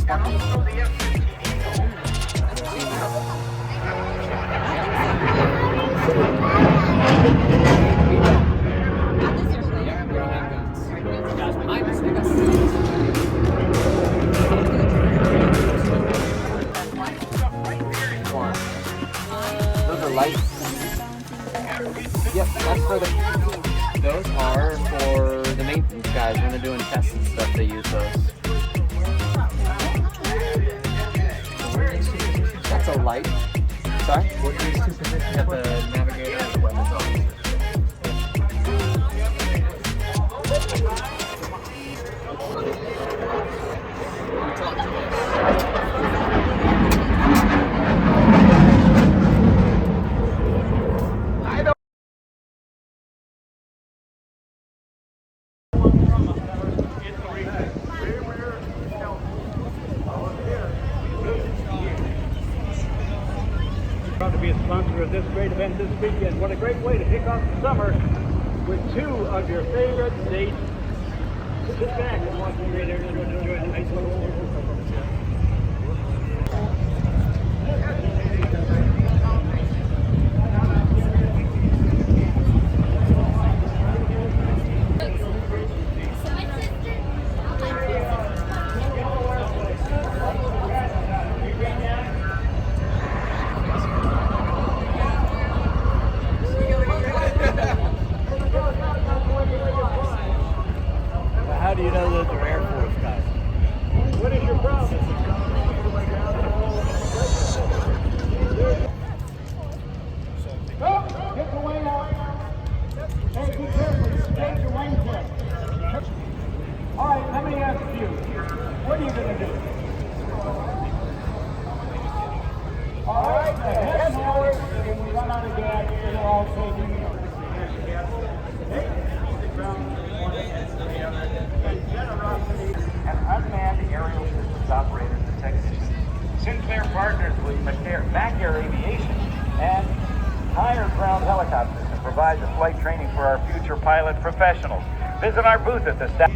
Those are lights. Yep, that's for the. Those are for the maintenance guys when they're doing tests and stuff. They use those. That's a light. Sorry. What are these two positions? Got the navigator and the weapons officer. Proud to be a sponsor of this great event this weekend. What a great way to kick off the summer with two of your favorite dates. Sit back and watch the great area. Enjoy the nice little. How do you know those are Air Force guys? What is your problem? Oh, get the wing out. Hey, be careful. Take your wing tip. All right, let me ask you. What are you going to do? All right, the head forward. When we run out of gas, it'll all take you. And unmanned aerial systems operators and technicians. Sinclair partners with Mac Air Aviation and hired ground helicopters to provide the flight training for our future pilot professionals. Visit our booth at the staff.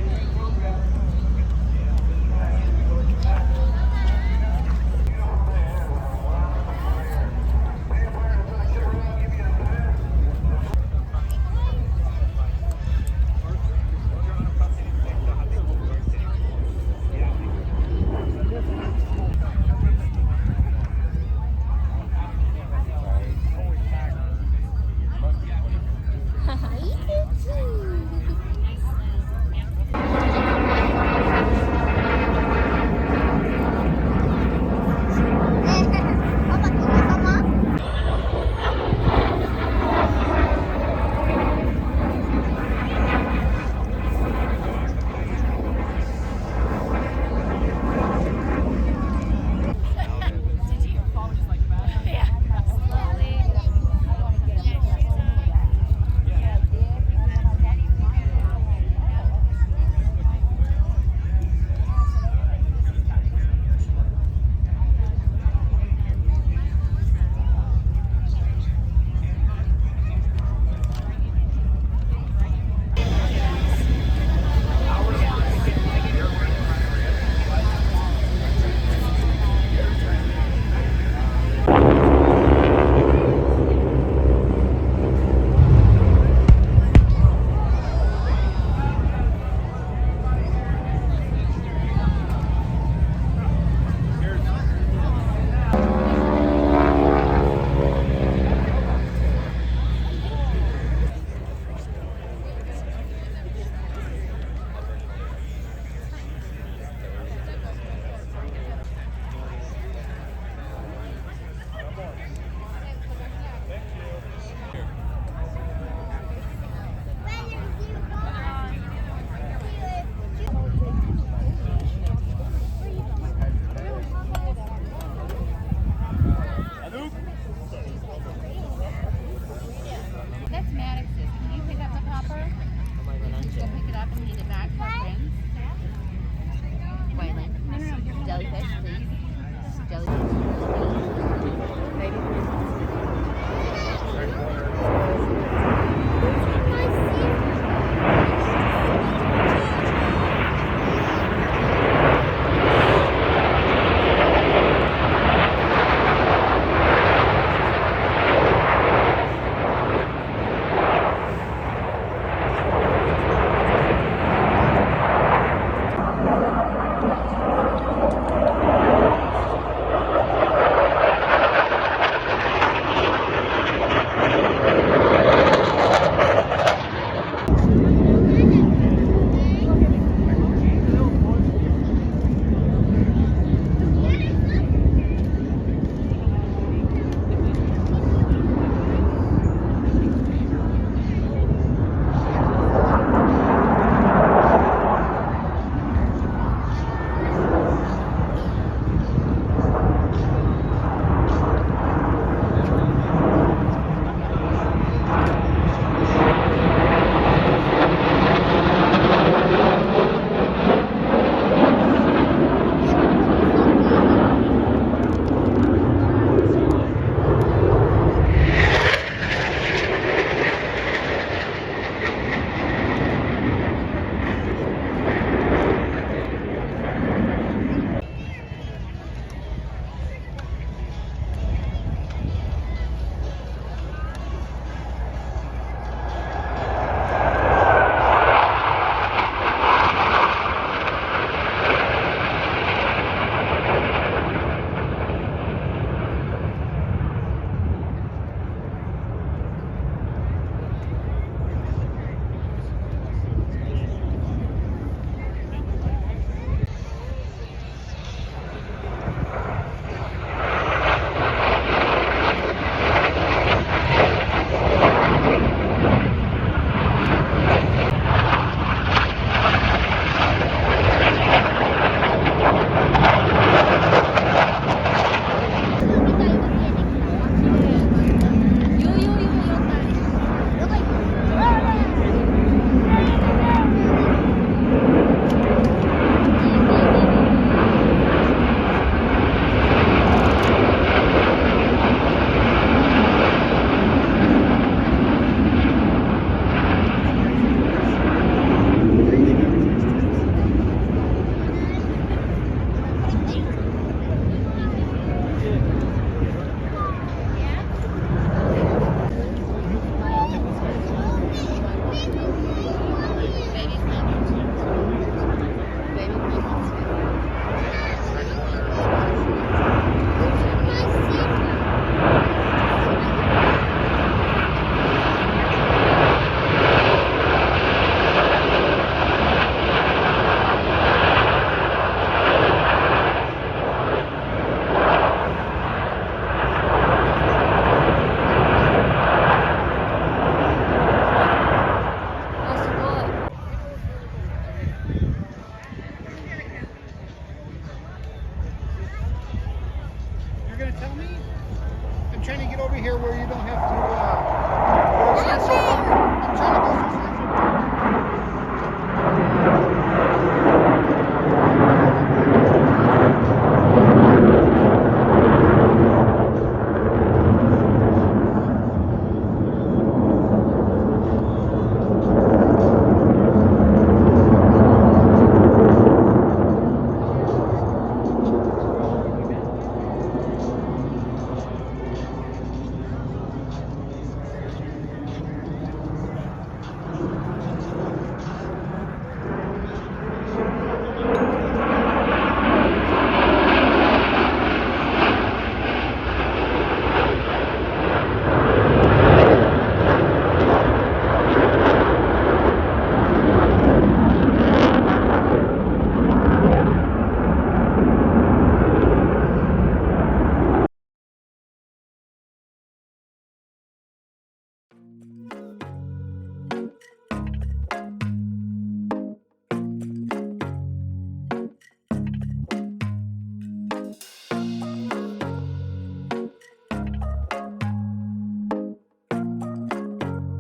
here where you don't have to